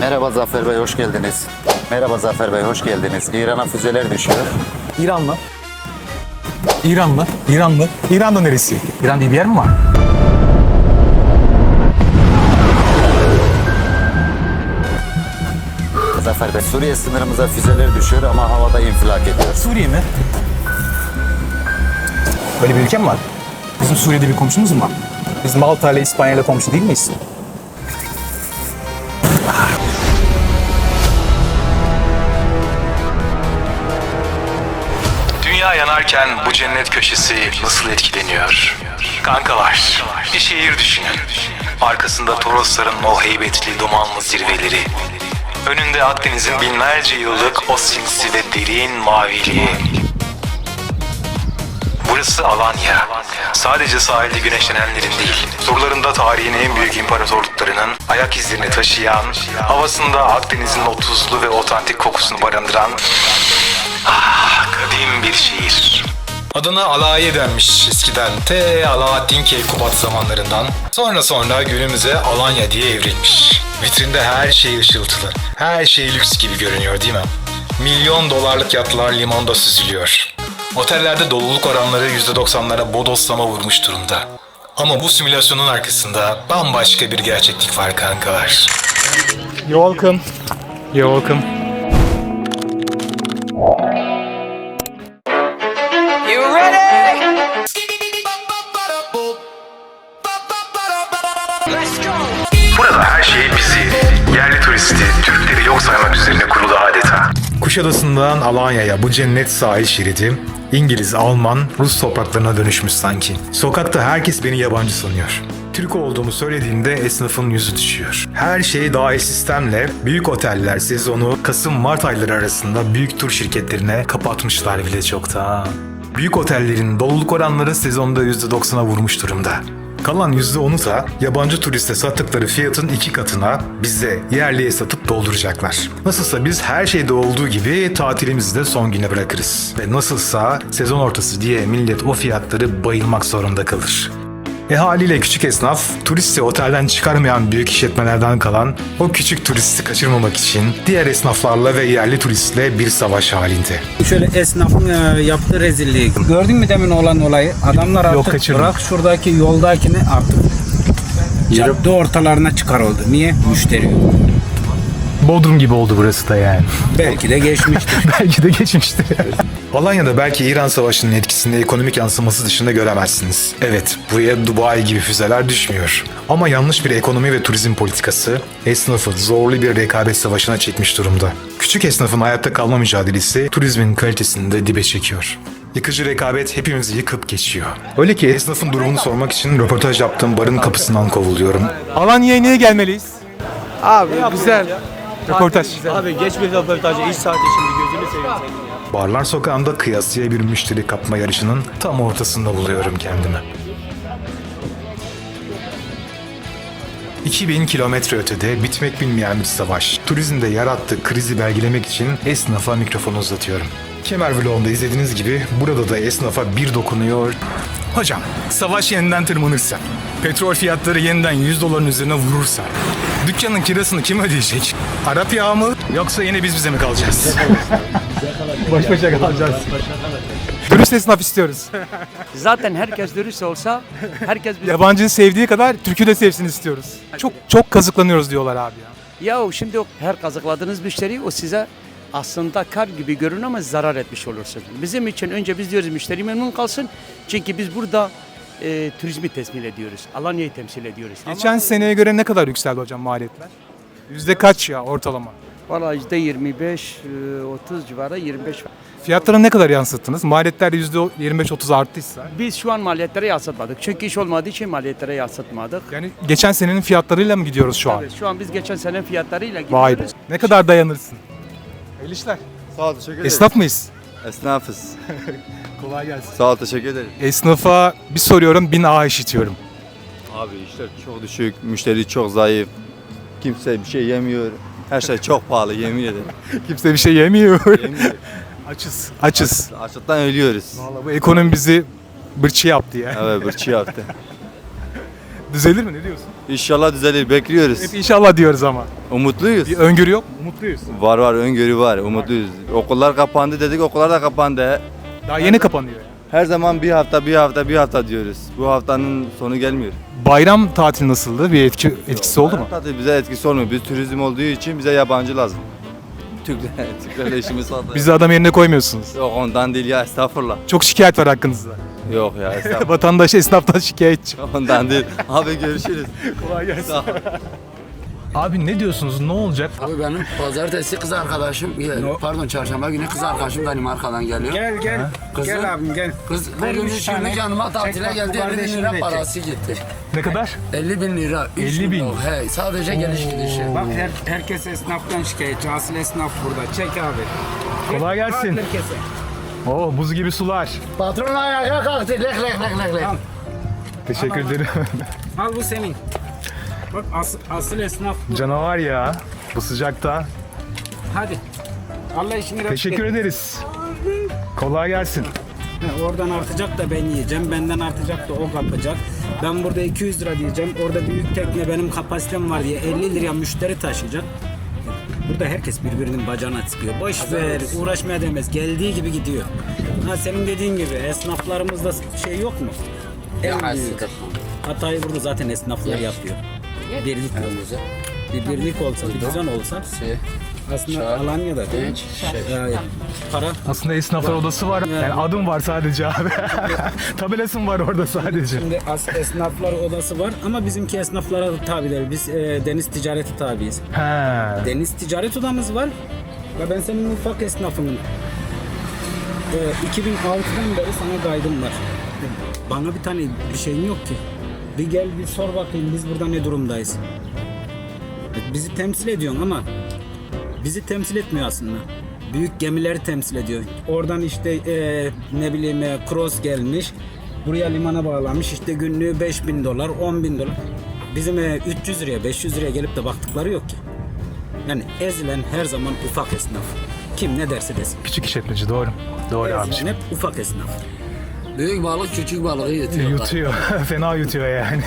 Merhaba Zafer Bey, hoş geldiniz. Merhaba Zafer Bey, hoş geldiniz. İran'a füzeler düşüyor. İran mı? İran mı? İran mı? İran'da neresi? İran diye bir yer mi var? Zafer Bey, Suriye sınırımıza füzeler düşüyor ama havada infilak ediyor. Suriye mi? Böyle bir ülke mi var? Bizim Suriye'de bir komşumuz mu var? Biz Malta ile İspanya ile komşu değil miyiz? Dünya yanarken bu cennet köşesi nasıl etkileniyor? Kankalar, bir şehir düşünün. Arkasında Torosların o heybetli dumanlı zirveleri. Önünde Akdeniz'in binlerce yıllık o sinsi ve derin maviliği. Burası Alanya. Sadece sahilde güneşlenenlerin değil, surlarında tarihin en büyük imparatorluklarının ayak izlerini taşıyan, havasında Akdeniz'in o tuzlu ve otantik kokusunu barındıran kadim bir şehir. Adına Alaiye denmiş eskiden. Alaaddin Keykubat zamanlarından. Sonra günümüze Alanya diye evrilmiş. Vitrinde her şey ışıltılı. Her şey lüks gibi görünüyor değil mi? Milyon dolarlık yatlar limonda süzülüyor. Otellerde doluluk oranları %90'lara bodoslama vurmuş durumda. Ama bu simülasyonun arkasında bambaşka bir gerçeklik var kankalar. You're welcome. You're welcome. You ready? Let's go. Burada her şey bizi, yerli turisti, Türkleri yok saymak üzerine kurulu adeta. Kuşadası'ndan Alanya'ya bu cennet sahil şeridi, İngiliz, Alman, Rus topraklarına dönüşmüş sanki. Sokakta herkes beni yabancı sanıyor. Türk olduğumu söylediğimde esnafın yüzü düşüyor. Her şey dahil sistemle büyük oteller sezonu Kasım-Mart ayları arasında büyük tur şirketlerine kapatmışlar bile çoktan. Büyük otellerin doluluk oranları sezonda %90'a vurmuş durumda. Kalan %10'u da yabancı turiste sattıkları fiyatın 2 katına bize yerliye satıp dolduracaklar. Nasılsa biz her şeyde olduğu gibi tatilimizi de son güne bırakırız. Ve nasılsa sezon ortası diye millet o fiyatları bayılmak zorunda kalır. Haliyle küçük esnaf, turisti otelden çıkarmayan büyük işletmelerden kalan o küçük turisti kaçırmamak için diğer esnaflarla ve yerli turistle bir savaş halinde. Şöyle esnafın yaptığı rezilliği. Gördün mü demin olan olayı? Adamlar artık kaçırdım. bırak şuradaki yoldakini artık cadde ortalarına çıkar oldu. Niye? Müşteri yok. Bodrum gibi oldu burası da yani. Belki de geçmiştir. Belki de geçmişti. Alanya'da belki İran Savaşı'nın etkisini ekonomik yansıması dışında göremezsiniz. Evet, buraya Dubai gibi füzeler düşmüyor. Ama yanlış bir ekonomi ve turizm politikası esnafı zorlu bir rekabet savaşına çekmiş durumda. Küçük esnafın hayatta kalma mücadelesi turizmin kalitesini de dibe çekiyor. Yıkıcı rekabet hepimizi yıkıp geçiyor. Öyle ki esnafın durumunu sormak için röportaj yaptığım barın kapısından kovuluyorum. Alanya'ya niye gelmeliyiz? Abi güzel. Röportaj. Abi geç bir röportajı iş saati şimdi gözünü seveyim senin ya. Barlar sokağında kıyasıya bir müşteri kapma yarışının tam ortasında buluyorum kendimi. 2000 kilometre ötede bitmek bilmeyen bir savaş. Turizmde yarattığı krizi belgelemek için esnafa mikrofonu uzatıyorum. Kemer Vlog'unda izlediğiniz gibi burada da esnafa bir dokunuyor. Hocam, savaş yeniden tırmanırsa, petrol fiyatları yeniden $100'ın üzerine vurursa, dükkanın kirasını kim ödeyecek? Arap yağı mı yoksa yine biz bize mi kalacağız? Baş başa kalacağız. Dürüst esnaf istiyoruz. Zaten herkes dürüst olsa herkes biz... Yabancıyı sevdiği kadar Türk'ü de sevsin istiyoruz. Çok kazıklanıyoruz diyorlar abi ya. Ya şimdi her kazıkladığınız müşteri o size aslında kar gibi görünür ama zarar etmiş olursun. Bizim için önce biz diyoruz müşteri memnun kalsın. Çünkü biz burada turizmi temsil ediyoruz. Alanya'yı temsil ediyoruz. Geçen seneye göre ne kadar yükseldi hocam maliyetler? Yüzde kaç ya ortalama? Valla %25, 30 civarı 25. Fiyatlara ne kadar yansıttınız? Maliyetler %25-30 arttıysa. Biz şu an maliyetlere yansıtmadık. Çünkü iş olmadığı için maliyetlere yansıtmadık. Yani geçen senenin fiyatlarıyla mı gidiyoruz şu an? Evet, şu an biz geçen sene fiyatlarıyla Vay be. gidiyoruz. Ne kadar dayanırsın? Hayırlı işler. Sağ ol, teşekkür ederim. Esnaf mıyız? Esnafız. Kolay gelsin. Sağ ol, teşekkür ederim. Esnafa bir soruyorum 1000 A işitiyorum. Abi işler çok düşük, müşteri çok zayıf. Kimse bir şey yemiyor. Her şey çok pahalı, yemin ederim. Kimse bir şey yemiyor. Yemiyor. Açız. Açlıktan ölüyoruz. Vallahi bu ekonomi bizi bırçı yaptı ya. Evet, bırçı yaptı. Düzelir mi? Ne diyorsun? İnşallah düzelir. Bekliyoruz. Hep inşallah diyoruz ama. Umutluyuz. Bir öngörü yok mu? Umutluyuz. Var öngörü var. Umutluyuz. Okullar kapandı dedik. Okullar da kapandı. Daha yeni kapanıyor yani. Her zaman bir hafta diyoruz. Bu haftanın sonu gelmiyor. Bayram tatili nasıldı? Bir etkisi oldu mu? Tabii bize etkisi olmuyor. Biz turizm olduğu için bize yabancı lazım. Türklerle işimiz var. Bizi adam yerine koymuyorsunuz. Yok ondan değil ya, estağfurullah. Çok şikayet var hakkınızda. Yok ya, estağfurullah. Vatandaş esnaftan şikayetçi. Ondan değil. Abi görüşürüz. Kolay gelsin. Sağ ol. Abi ne diyorsunuz? Ne olacak? Abi benim pazartesi kız arkadaşım, pardon çarşamba günü kız arkadaşım Danimarka'dan geliyor. Gel. Kızı- Gel abim gel. Kız Ver bugün üç 3 tane. günlük yanıma tatile Çek, geldi, 50 bin kardeşini lira de parası gitti. Ne kadar? 50 bin lira. 50 bin. He, sadece geliş gidişi. Bak herkes esnaftan şikayetçi. Asıl esnaf burada. Çek abi. Kolay gelsin. Bak herkese. Oo, buz gibi sular. Patron ayağa kalktı, lek. Teşekkür ederim. Al bu senin. Bak asıl esnaf bu. Canavar ya. Bu sıcakta. Hadi. Allah işini rast Teşekkür getir. ederiz. Kolay gelsin. Oradan artacak da ben yiyeceğim. Benden artacak da o kapacak. Ben burada 200 lira diyeceğim. Orada büyük tekne benim kapasitem var diye 50 liraya müşteri taşıyacak. Burada herkes birbirinin bacağına sıkıyor. Boş ver, uğraşmaya değmez. Geldiği gibi gidiyor. Ha senin dediğin gibi esnaflarımızda şey yok mu? En büyük hatayı burada zaten esnaflar yapıyor. Birlik olsa, bir birlik olsa, bir düzen olsa aslında Alanya'da değil mi? Para Aslında esnaflar odası var. Yani adım var sadece abi. Tabelası var orada sadece. Şimdi esnaflar odası var ama bizimki esnaflara da tabi değil. Biz deniz ticareti tabiiz. He. Deniz ticaret odamız var. Ve ben senin ufak esnafınım. 2006'dan beri sana kaydım var. Bana bir tane bir şeyin yok ki. Bir gel bir sor bakayım biz burada ne durumdayız. Bizi temsil ediyorsun ama bizi temsil etmiyor aslında. Büyük gemileri temsil ediyor. Oradan işte ne bileyim cross gelmiş. Buraya limana bağlanmış. İşte günlüğü 5.000 dolar, 10.000 dolar. Bizim 300 liraya, 500 liraya gelip de baktıkları yok ki. Yani ezilen her zaman ufak esnaf. Kim ne derse desin. Küçük işletmeci doğru. Doğru abi. Ezilen hep ufak esnaf. Büyük balık küçük balığı yutuyor. Yutuyor. Fena yutuyor yani.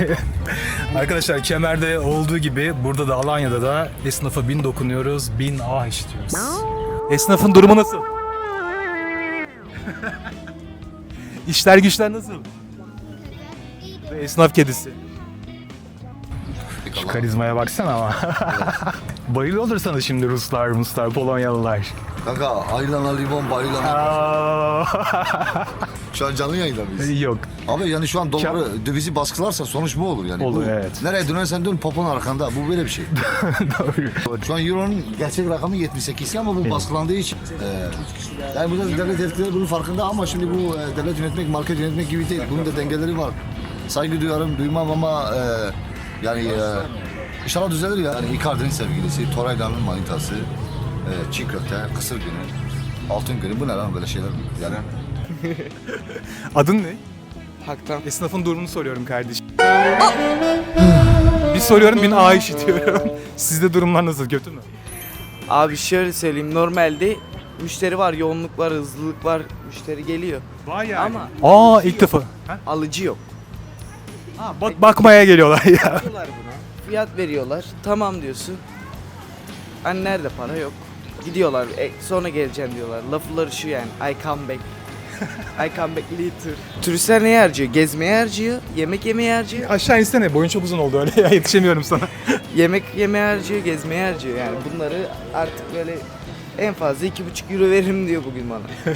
Arkadaşlar Kemer'de olduğu gibi burada da Alanya'da da esnafa bin dokunuyoruz, bin ah işitiyoruz. Esnafın durumu nasıl? İşler güçler nasıl? Esnaf kedisi. Şu karizmaya baksana ama. Bayılıyordur sana şimdi Ruslar, Polonyalılar. Kanka ayrılana limon bayılana. Aa. Şu an canlı yayında mıyız? Yok. Abi yani şu an doları dövizi baskılarsa sonuç bu olur yani. Olur, Bu, evet. Nereye dönersen dön popon arkanda. Bu böyle bir şey. Doğru. Şu an euronun gerçek rakamı 78 ama bu baskılandığı için. Yani burada devlet etkileri bunun farkında ama şimdi bu devlet yönetmek, market yönetmek gibi değil. Bunun da dengeleri var. Saygı duyarım, duymam ama yani inşallah düzelir ya. Yani Icardi'nin sevgilisi, Torreira'nın manitası, çiğ köfte, kısır günü, altın günü. Bu ne lan böyle şeyler yani. Adın ne? Haktan. Esnafın durumunu soruyorum kardeşim. Bir soruyorum, bir A işitiyorum. Sizde durumlar nasıl? Kötü mü? Abi şöyle söyleyeyim, normalde müşteri var, yoğunluk var, hızlılık var, müşteri geliyor. Var yani. Ama Aa, ilk defa. alıcı yok. Bakmaya geliyorlar ya. Diyorlar buna, fiyat veriyorlar, tamam diyorsun. Hani nerede para yok. Gidiyorlar, sonra geleceğim diyorlar. Lafları şu yani, I come back. I come back later. Turistler neye harcıyor? Gezmeye harcıyor, yemek yemeye harcıyor. Aşağı insene, boyun çok uzun oldu öyle ya, yetişemiyorum sana. Yemek yemeye harcıyor, gezmeye harcıyor yani. Bunları artık böyle en fazla 2,5 euro veririm diyor bugün bana.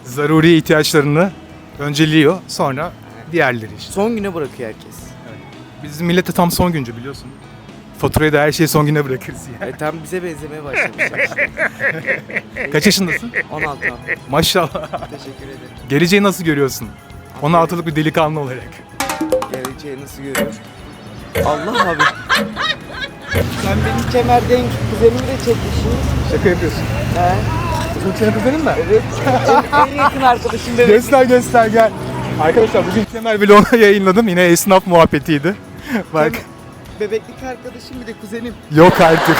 Zaruri ihtiyaçlarını önceliyor, sonra diğerleri işte. Son güne bırakıyor herkes. Bizim millete tam son güncü biliyorsun. Faturayı da her şeyi son güne bırakırız ya. Tam bize benzemeye başlamışlar işte. Kaç yaşındasın? 16 abi. Maşallah. Teşekkür ederim. Geleceği nasıl görüyorsun? 16'lık bir delikanlı olarak. Geleceği nasıl görüyorum? Allah abi. Sen benim kemerden kuzenimi de çekmişsin. Şaka yapıyorsun. He. Bu senin kuzenin mi? Evet. en yakın arkadaşım benim. Göster gel. Arkadaşlar bugün Kemal Vlog'u yayınladım. Yine esnaf muhabbetiydi. Bak. Bebeklik arkadaşım bir de kuzenim. Yok artık.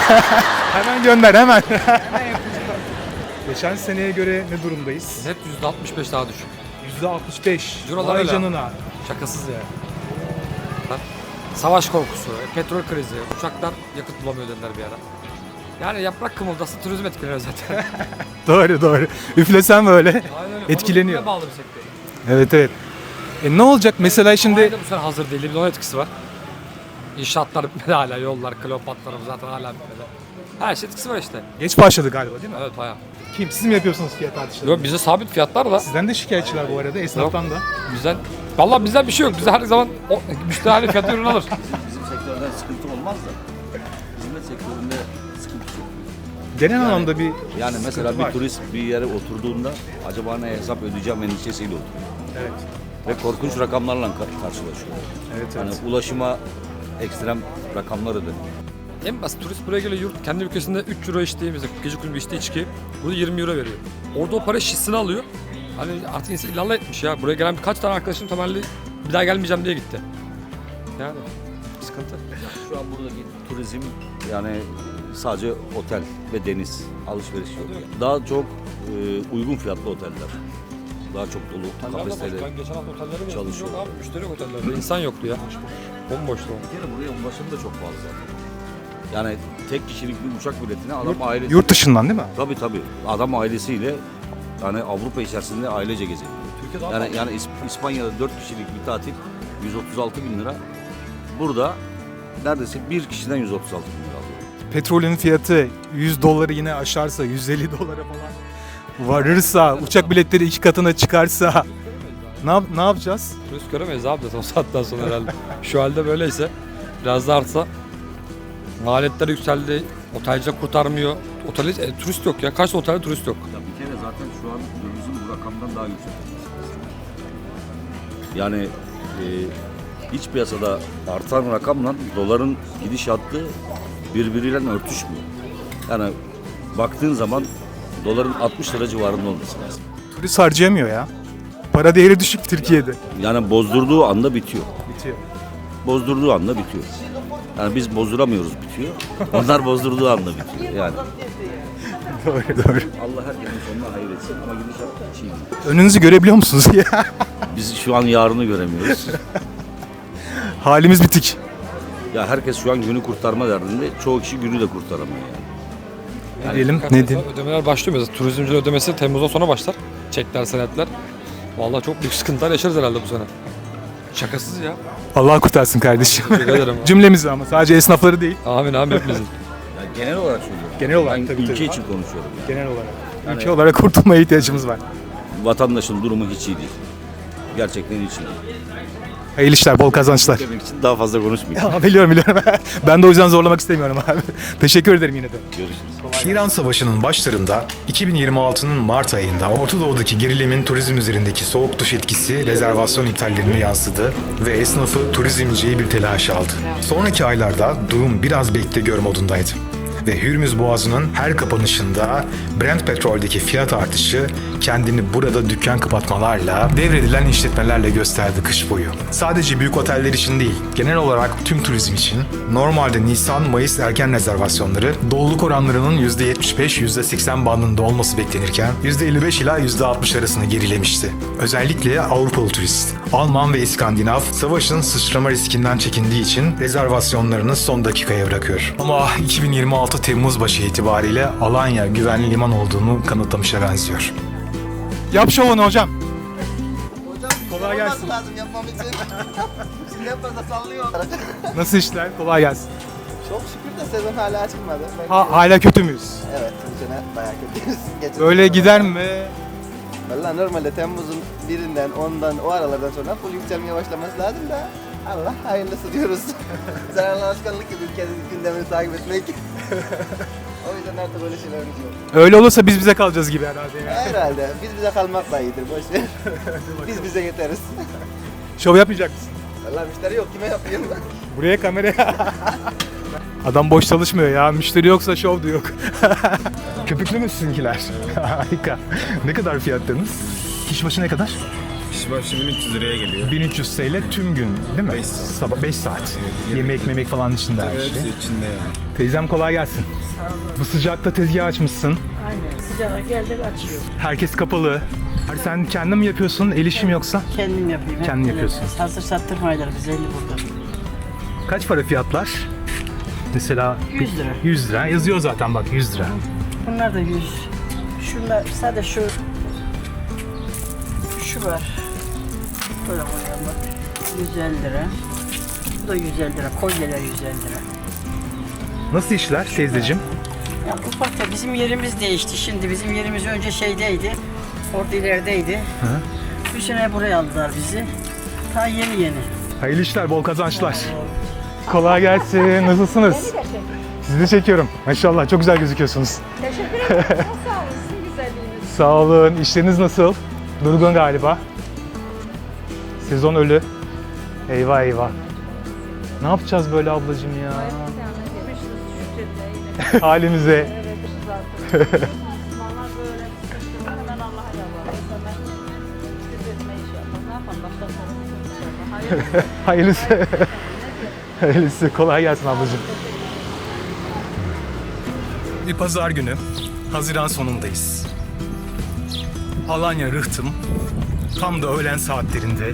Hemen gönder hemen. Geçen seneye göre ne durumdayız? Net %65 daha düşük. %65. Eurolar Vay öyle. canına. Şakasız ya. Savaş korkusu, petrol krizi, uçaklar yakıt bulamıyor dediler bir ara. Yani yaprak kımıldası turizm etkileniyor zaten. Doğru. Üflesen böyle Aynen öyle. etkileniyor. Ona bağlı bir sektör. Evet. Ne olacak mesela şimdi? Sanayi de bu sene hazır değil. Bir de onun etkisi var. İnşaatlar bitmedi hala. Yollar, Kleopatra'lar zaten hala bitmedi. Her şey etkisi var işte. Geç başladı galiba değil mi? Evet bayağı. Kim? Siz mi yapıyorsunuz fiyat artışları? Yok bizde sabit fiyatlar da. Sizden de şikayetçiler bu arada, esnaftan da. Vallahi bizden bir şey yok. Bizde her zaman müşteri aynı fiyatı ürün alır. Bizim sektörden sıkıntı olmaz da hizmet sektöründe sıkıntı çok. Genel anlamda bir Yani mesela sıkıntı bir var. turist bir yere oturduğunda acaba ne hesap ödeyeceğim endişesiyle oturuyor. Evet. Ve korkunç rakamlarla karşılaşıyor. Yani ulaşıma ekstrem rakamlar ödeniyor. En basit turist buraya geliyor kendi ülkesinde 3 euro içtiği mesela gece kulübü içtiği içki burada 20 euro veriyor. Orada o para şişesini alıyor. Hani artık insan illallah etmiş ya. Buraya gelen birkaç tane arkadaşım temelli bir daha gelmeyeceğim diye gitti. Yani sıkıntı. Şu an buradaki turizm yani sadece otel ve deniz alışveriş yok. Daha çok uygun fiyatlı oteller. Daha çok dolu kapasiteli. Ben geçen hafta otellere mi çalışıyor. Yok abi müşteri yok otellerde. İnsan yoktu ya. Bomboştu o. Bir kere buraya ulaşım da çok fazla. Yani tek kişilik bir uçak biletine adam ailesi... Yurt dışından değil mi? Tabii. Adam ailesiyle yani Avrupa içerisinde ailece gezebiliyor. Yani İspanya'da 4 kişilik bir tatil 136 bin lira. Burada neredeyse bir kişiden 136 bin lira alıyor. Petrolün fiyatı 100 doları yine aşarsa, 150 dolara falan varırsa, uçak biletleri 2 katına çıkarsa ne yapacağız? Turist göremeyiz abi zaten o saatten sonra herhalde. Şu halde böyleyse biraz da artsa maliyetler yükseldi. Otelciler kurtarmıyor. Otelde turist yok ya. Kaç otelde turist yok. Ya bir kere zaten şu an dövizin bu rakamdan daha yüksek. Yani iç piyasada artan rakamla doların gidişatı birbiriyle örtüşmüyor. Yani baktığın zaman doların 60 lira civarında olması lazım. Turist harcayamıyor ya. Para değeri düşük Türkiye'de. Yani bozdurduğu anda bitiyor. Bitiyor. Bozdurduğu anda bitiyor. Yani biz bozduramıyoruz bitiyor. Onlar bozdurduğu anda bitiyor yani. Doğru. Allah herkesin sonuna hayır etsin ama gidişat hiç iyi değil. Önünüzü görebiliyor musunuz ya? Biz şu an yarını göremiyoruz. Halimiz bitik. Ya herkes şu an günü kurtarma derdinde. Çoğu kişi günü de kurtaramıyor yani. Ne diyelim? Ne diyelim? Ödemeler başlıyor mesela. Turizmcilerin ödemesi Temmuz'dan sonra başlar. Çekler, senetler. Vallahi çok büyük sıkıntılar yaşarız herhalde bu sene. Şakasız ya. Allah kurtarsın kardeşim. Teşekkür ederim. Cümlemizi ama sadece esnafları değil. Amin hepimizin. Yani genel olarak söylüyorum. Genel olarak ben tabii, ülke tabii. için konuşuyorum. Genel olarak. Ülke olarak kurtulmaya ihtiyacımız var. Vatandaşın durumu hiç iyi değil. Gerçekten hiç iyi değil. Hayırlı işler, bol kazançlar. Demek için daha fazla konuşmayayım. Ya, biliyorum. Ben de o yüzden zorlamak istemiyorum abi. Teşekkür ederim yine de. Görüşürüz. İran Savaşı'nın başlarında 2026'nın Mart ayında Orta Doğu'daki gerilimin turizm üzerindeki soğuk duş etkisi rezervasyon iptallerine yansıdı ve esnafı turizmciyi bir telaş aldı. Sonraki aylarda durum biraz bekle gör modundaydı. Ve Hürmüz Boğazı'nın her kapanışında Brent petroldeki fiyat artışı kendini burada dükkan kapatmalarla, devredilen işletmelerle gösterdi kış boyu. Sadece büyük oteller için değil, genel olarak tüm turizm için normalde Nisan-Mayıs erken rezervasyonları doluluk oranlarının %75-%80 bandında olması beklenirken %55 ila %60 arasını gerilemişti. Özellikle Avrupalı turist, Alman ve İskandinav savaşın sıçrama riskinden çekindiği için rezervasyonlarını son dakikaya bırakıyor. Ama 2026 Temmuz başı itibariyle Alanya güvenli liman olduğunu kanıtlamışa benziyor. Yap şovunu hocam. Kolay gelsin. Lazım yapmam için. Şimdi yaparsa sallıyor. Nasıl işler? Kolay gelsin. Çok şükür de sezon hala açılmadı. Hala kötü müyüz? Evet, bu sene bayağı kötüyüz. Öyle gider mi? Valla normalde Temmuz'un birinden, ondan, o aralardan sonra full yükselmeye başlaması lazım da Allah hayırlısı diyoruz. Zararlı alışkanlık gibi ülkenin gündemini takip etmek. O yüzden artık öyle şeyler yok. Öyle olursa biz bize kalacağız gibi herhalde. Herhalde. Biz bize kalmak da iyidir. Boş ver. Biz bize yeteriz. Şov yapmayacak mısın? Valla müşteri yok. Kime yapayım? Buraya kameraya. Adam boş çalışmıyor ya. Müşteri yoksa şov da yok. Köpüklü mü sizinkiler? Harika. Ne kadar fiyatlarınız? Kişi başı ne kadar? Kişi başı 1300 liraya geliyor. 1300 TL tüm gün değil mi? 5 saat. Sabah 5 saat. Yemek falan içinde her şey. içinde yani. Teyzem kolay gelsin. Bu sıcakta tezgah açmışsın. Aynen. Sıcağa geldik açıyor. Herkes kapalı. Sen kendin mi yapıyorsun? El işi mi yoksa? Kendim yapayım. Kendin yapıyorsun. Hazır sattırmaylar biz 50 burada. Kaç para fiyatlar? Mesela 100 lira. 100 lira. Yazıyor zaten bak 100 lira. Bunlar da 100. Şunlar sadece şu var. Böyle koyalım bak. 150 lira. Bu da 150 lira. Kolyeler 150 lira. Nasıl işler teyzeciğim? Ya ufakta bizim yerimiz değişti. Şimdi bizim yerimiz önce şeydeydi. Orada ilerideydi. Bir sene buraya aldılar bizi. Ta yeni. Hayırlı işler, bol kazançlar. Kolay gelsin. Nasılsınız? Sizi de çekiyorum. Maşallah çok güzel gözüküyorsunuz. Teşekkür ederim. Sağ olun. Sizin güzelliğiniz. Sağ olun. İşleriniz nasıl? Durgun galiba. Sezon ölü. Eyvah eyvah. Ne yapacağız böyle ablacığım ya? Halimize. Evet, zaten. Müslümanlar böyle sıkıştırma hemen Allah'a yalvarıyor. Hemen şükretme inşallah. Ne yapalım? Baştan sonra inşallah. Hayırlısı. Hayırlısı. Kolay gelsin ablacığım. Bir pazar günü. Haziran sonundayız. Alanya Rıhtım. Tam da öğlen saatlerinde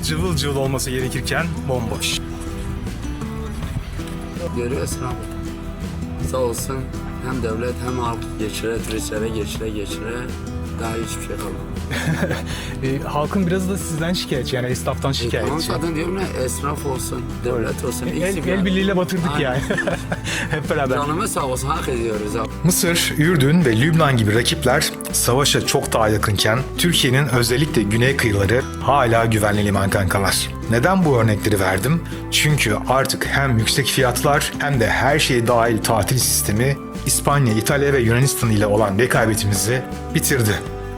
cıvıl cıvıl olması gerekirken bomboş. Görüyorsun abi. Sağ olsun hem devlet hem halk turistlere geçire daha hiçbir şey kalmadı. Halkın biraz da sizden şikayetçi, yani esnaftan şikayetçi. Tamam zaten diyorum ya, esnaf olsun, devlet olsun. El birliğiyle batırdık Aynen. yani. Hep beraber. Canımız sağ olsun, hak ediyoruz abi. Mısır, Ürdün ve Lübnan gibi rakipler savaşa çok daha yakınken Türkiye'nin özellikle güney kıyıları hala güvenli liman kankalar. Neden bu örnekleri verdim? Çünkü artık hem yüksek fiyatlar hem de her şey dahil tatil sistemi İspanya, İtalya ve Yunanistan ile olan rekabetimizi bitirdi.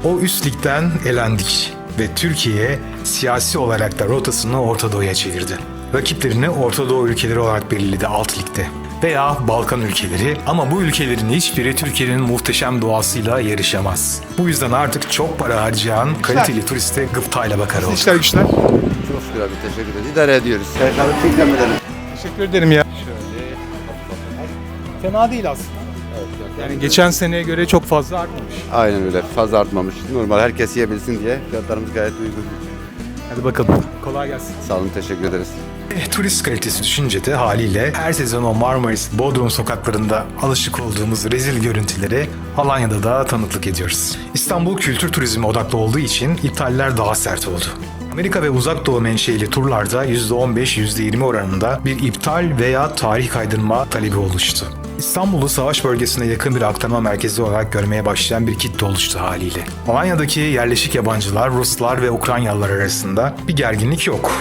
O üst ligden elendik ve Türkiye siyasi olarak da rotasını Orta Doğu'ya çevirdi. Rakiplerini Orta Doğu ülkeleri olarak belirledi alt ligde veya Balkan ülkeleri, ama bu ülkelerin hiçbiri Türkiye'nin muhteşem doğasıyla yarışamaz. Bu yüzden artık çok para harcayan kaliteli turiste gıptayla bakar olduk. İşler güçler. Çok şükür abi, teşekkür ederiz. İdare ediyoruz. Teşekkür ederim ya. Fena değil aslında. Yani geçen seneye göre çok fazla artmamış. Aynen öyle. Fazla artmamış. Normal herkes yiyebilsin diye fiyatlarımız gayet uygun. Hadi bakalım. Kolay gelsin. Sağ olun, teşekkür ederiz. Turist kalitesi düşünce de haliyle her sezon o Marmaris, Bodrum sokaklarında alışık olduğumuz rezil görüntüleri Alanya'da da tanıklık ediyoruz. İstanbul kültür turizmi odaklı olduğu için iptaller daha sert oldu. Amerika ve Uzak Doğu menşeili turlarda %15-%20 oranında bir iptal veya tarih kaydırma talebi oluştu. İstanbul'u savaş bölgesine yakın bir aktarma merkezi olarak görmeye başlayan bir kitle oluştu haliyle. Alanya'daki yerleşik yabancılar, Ruslar ve Ukraynalılar arasında bir gerginlik yok.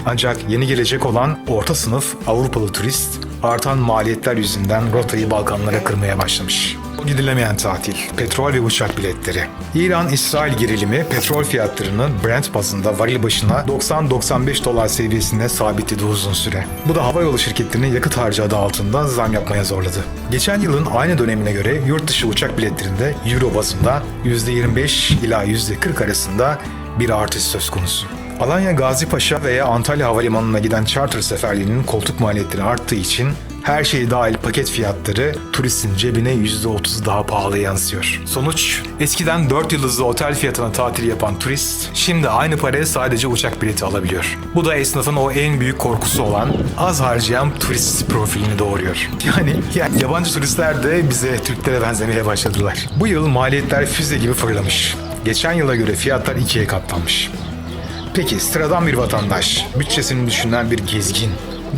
Ancak yeni gelecek olan orta sınıf Avrupalı turist artan maliyetler yüzünden rotayı Balkanlara kırmaya başlamış. Gidilemeyen tatil, petrol ve uçak biletleri. İran-İsrail gerilimi petrol fiyatlarını Brent bazında varil başına $90-95 seviyesinde sabitledi uzun süre. Bu da havayolu şirketlerinin yakıt harcı adı altında zam yapmaya zorladı. Geçen yılın aynı dönemine göre yurt dışı uçak biletlerinde euro bazında %25 ila %40 arasında bir artış söz konusu. Alanya Gazipaşa veya Antalya Havalimanı'na giden charter seferliğinin koltuk maliyetleri arttığı için her şey dahil paket fiyatları turistin cebine %30 daha pahalı yansıyor. Sonuç, eskiden 4 yıldızlı otel fiyatına tatil yapan turist şimdi aynı paraya sadece uçak bileti alabiliyor. Bu da esnafın o en büyük korkusu olan az harcayan turist profilini doğuruyor. Yani yabancı turistler de bize Türklere benzemeye başladılar. Bu yıl maliyetler füze gibi fırlamış. Geçen yıla göre fiyatlar 2'ye katlanmış. Peki sıradan bir vatandaş, bütçesini düşünen bir gezgin,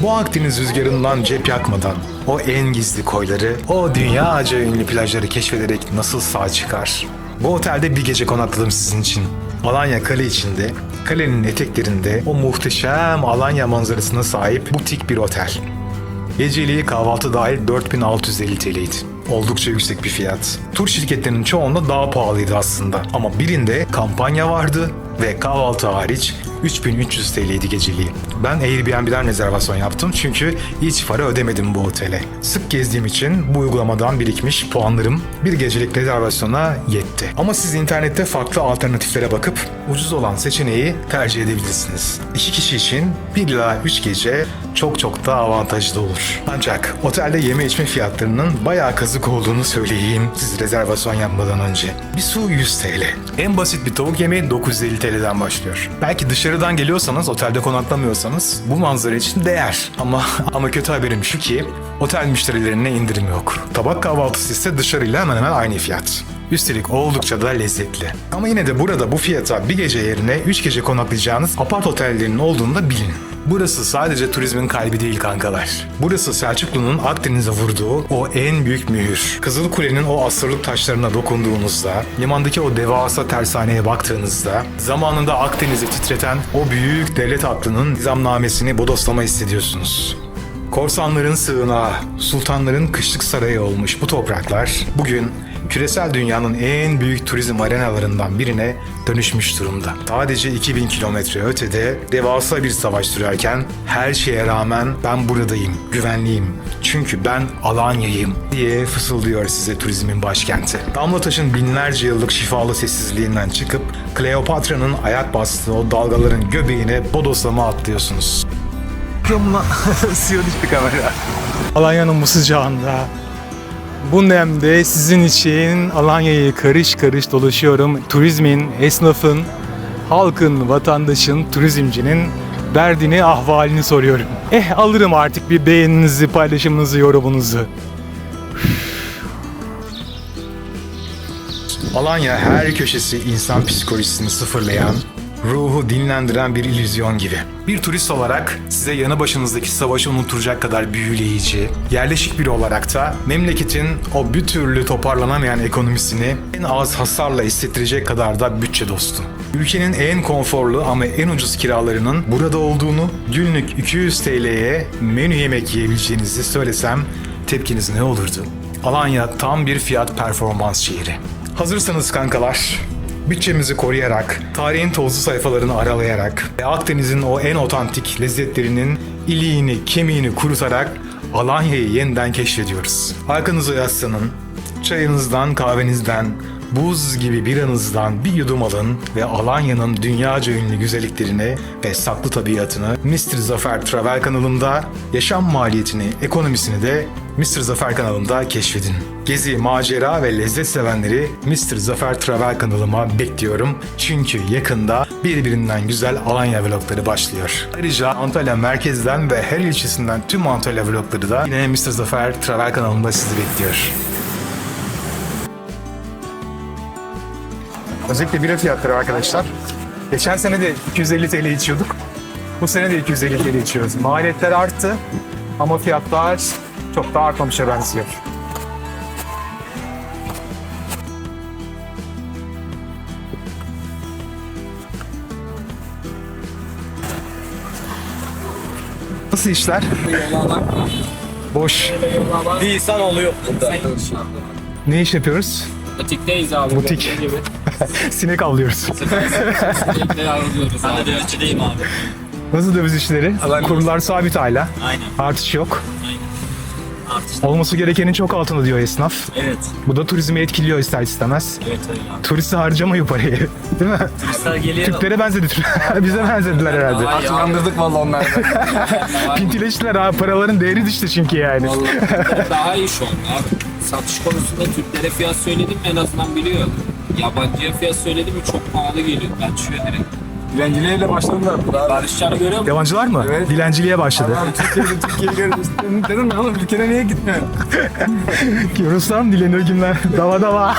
bu Akdeniz rüzgarından cep yakmadan o en gizli koyları, o dünyaca ünlü plajları keşfederek nasıl sağ çıkar? Bu otelde bir gece konakladım sizin için. Alanya kale içinde, kalenin eteklerinde o muhteşem Alanya manzarasına sahip butik bir otel. Geceliği kahvaltı dahil 4650 TL'ydi. Oldukça yüksek bir fiyat. Tur şirketlerinin çoğunda daha pahalıydı aslında. Ama birinde kampanya vardı ve kahvaltı hariç 3300 TL'ydi geceliği. Ben Airbnb'den rezervasyon yaptım çünkü hiç para ödemedim bu otele. Sık gezdiğim için bu uygulamadan birikmiş puanlarım bir gecelik rezervasyona yetti. Ama siz internette farklı alternatiflere bakıp ucuz olan seçeneği tercih edebilirsiniz. 2 kişi için 1 ila 3 gece çok da avantajlı olur. Ancak otelde yeme içme fiyatlarının bayağı kazık olduğunu söyleyeyim siz rezervasyon yapmadan önce. Bir su 100 TL. En basit bir tavuk yemeği 950 TL'den başlıyor. Belki dışarıdan geliyorsanız, otelde konaklamıyorsanız bu manzara için değer. Ama kötü haberim şu ki otel müşterilerine indirim yok. Tabak kahvaltısı ise dışarıyla hemen hemen aynı fiyat. Üstelik oldukça da lezzetli. Ama yine de burada bu fiyata bir gece yerine 3 gece konaklayacağınız apart otellerinin olduğunu da bilin. Burası sadece turizmin kalbi değil kankalar. Burası Selçuklu'nun Akdeniz'e vurduğu o en büyük mühür. Kızılkule'nin o asırlık taşlarına dokunduğunuzda, limandaki o devasa tersaneye baktığınızda, zamanında Akdeniz'i titreten o büyük devlet aklının nizamnamesini bodoslama hissediyorsunuz. Korsanların sığınağı, sultanların kışlık sarayı olmuş bu topraklar bugün küresel dünyanın en büyük turizm arenalarından birine dönüşmüş durumda. Sadece 2000 kilometre ötede devasa bir savaş sürerken her şeye rağmen ben buradayım, güvenliyim. Çünkü ben Alanya'yım diye fısıldıyor size turizmin başkenti. Damlataş'ın binlerce yıllık şifalı sessizliğinden çıkıp Kleopatra'nın ayak bastığı o dalgaların göbeğine bodoslama atlıyorsunuz. Suya düştü kamera. Alanya'nın bu sıcağında, bu nemde sizin için Alanya'yı karış karış dolaşıyorum. Turizmin, esnafın, halkın, vatandaşın, turizmcinin derdini, ahvalini soruyorum. Alırım artık bir beğeninizi, paylaşımınızı, yorumunuzu. Alanya her köşesi insan psikolojisini sıfırlayan, ruhu dinlendiren bir illüzyon gibi. Bir turist olarak size yanı başınızdaki savaşı unutturacak kadar büyüleyici, yerleşik biri olarak da memleketin o bir türlü toparlanamayan ekonomisini en az hasarla hissettirecek kadar da bütçe dostu. Ülkenin en konforlu ama en ucuz kiralarının burada olduğunu, günlük 200 TL'ye menü yemek yiyebileceğinizi söylesem tepkiniz ne olurdu? Alanya tam bir fiyat performans şehri. Hazırsanız kankalar, bütçemizi koruyarak, tarihin tozlu sayfalarını aralayarak ve Akdeniz'in o en otantik lezzetlerinin iliğini, kemiğini kurutarak Alanya'yı yeniden keşfediyoruz. Arkanıza yaslanın, çayınızdan, kahvenizden, buz gibi biranızdan bir yudum alın ve Alanya'nın dünyaca ünlü güzelliklerini ve saklı tabiatını Mr. Zafer Travel kanalında, yaşam maliyetini, ekonomisini de Mr. Zafer kanalında keşfedin. Gezi, macera ve lezzet sevenleri Mr. Zafer Travel kanalıma bekliyorum. Çünkü yakında birbirinden güzel Alanya vlogları başlıyor. Ayrıca Antalya merkezden ve her ilçesinden tüm Antalya vlogları da yine Mr. Zafer Travel kanalında sizi bekliyor. Özellikle bira fiyatları arkadaşlar. Geçen sene de 250 TL içiyorduk. Bu sene de 250 TL içiyoruz. Maliyetler arttı ama fiyatlar çok da artmamışa benziyor. Nasıl işler? Boş. Bir insan oluyor burada. Ne iş yapıyoruz? Butikteyiz abi. Butik. Sinek avlıyoruz. Sinekleri avlıyoruz. Ben de dövizcideyim abi. Nasıl döviz işleri? Kurlar sabit hala. Aynen. Artış yok. Aynen. Artış. Olması gerekenin çok altında diyor esnaf. Evet. Bu da turizmi etkiliyor ister istemez. Evet öyle abi. Turiste harcamayı parayı. Değil mi? Turistler geliyor. Türklere benzedi. Bize benzediler herhalde. Artık andırdık valla onları. Pintileştiler abi. Paraların değeri düştü çünkü yani. Vallahi daha iyi şu an abi. Satış konusunda Türklere fiyat söyledim en azından biliyor. Yabancıya fiyat söyledim mi çok pahalı geliyor. Ben çıkıyor direkt. Dilenciliğe başladılar burada. Barışcan'ı görüyor musun? Yabancılar mı? Evet. Dilenciliğe başladı. Türkiye'yi görmüştüm. Dedim ya oğlum ülkene niye gitmiyor? Ruslar mı dileniyor kimler? Dava dava.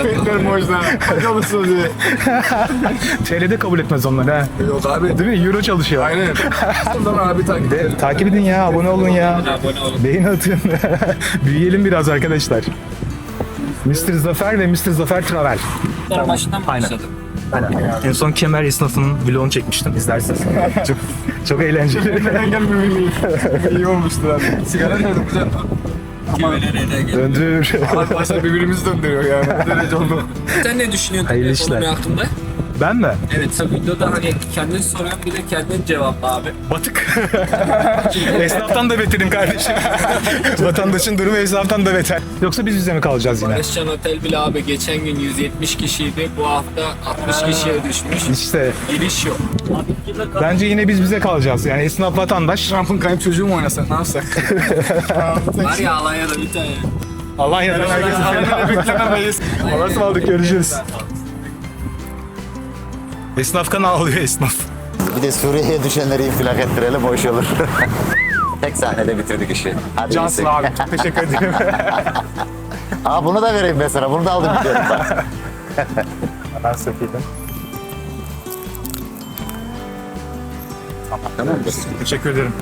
Bekler mojda. Hadi olursunuz diye. TL'de kabul etmez onlar ha. Yok abi. Değil mi? Euro çalışıyor. Aynen. Buradan abi Takip edin ya, abone olun ya. Abone olun. Beğeni atın. Büyüyelim biraz arkadaşlar. Mr. Zafer ve Mr. Zafer Travel. Başından başladım. En son Kemer esnafının vlogunu çekmiştim. İzlersiniz. çok eğlenceli. Neden gelmiyor? İyi olmuştur abi. Sigara nerede güzel? Döndür. Arkadaşlar birbirimizi döndürüyor yani. Derece oldu. Sen ne düşünüyorsun Hayırlı ekonomi işler. hakkında? Ben mi? Evet, videoda hani kendin soran bir de kendin cevapla abi. Batık. Esnaftan da beterim kardeşim. Vatandaşın durumu esnaftan da beter. Yoksa biz bize mi kalacağız yine? Barışcan Otel bile abi geçen gün 170 kişiydi. Bu hafta 60 kişiye düşmüş. İşte. Giriş yok. Bence yine biz bize kalacağız. Yani esnaf vatandaş. Trump'ın kayıp çocuğu mu oynasak ne yapsak? Var ya Alanya'da bir tane. Alanya'dan herkese beklememeyiz. Allah'a ısmarladık, görüşürüz. Esnaf kan ağlıyor esnaf. Bir de Suriye'ye düşenleri infilak ettirelim, hoş olur. Tek sahnede bitirdik işi. Hadi Cansın abi, çok teşekkür ederim. Aa, bunu da vereyim mesela, bunu da aldım gidiyorum bak. Ben sökeyim. Tamam mı? Teşekkür ederim.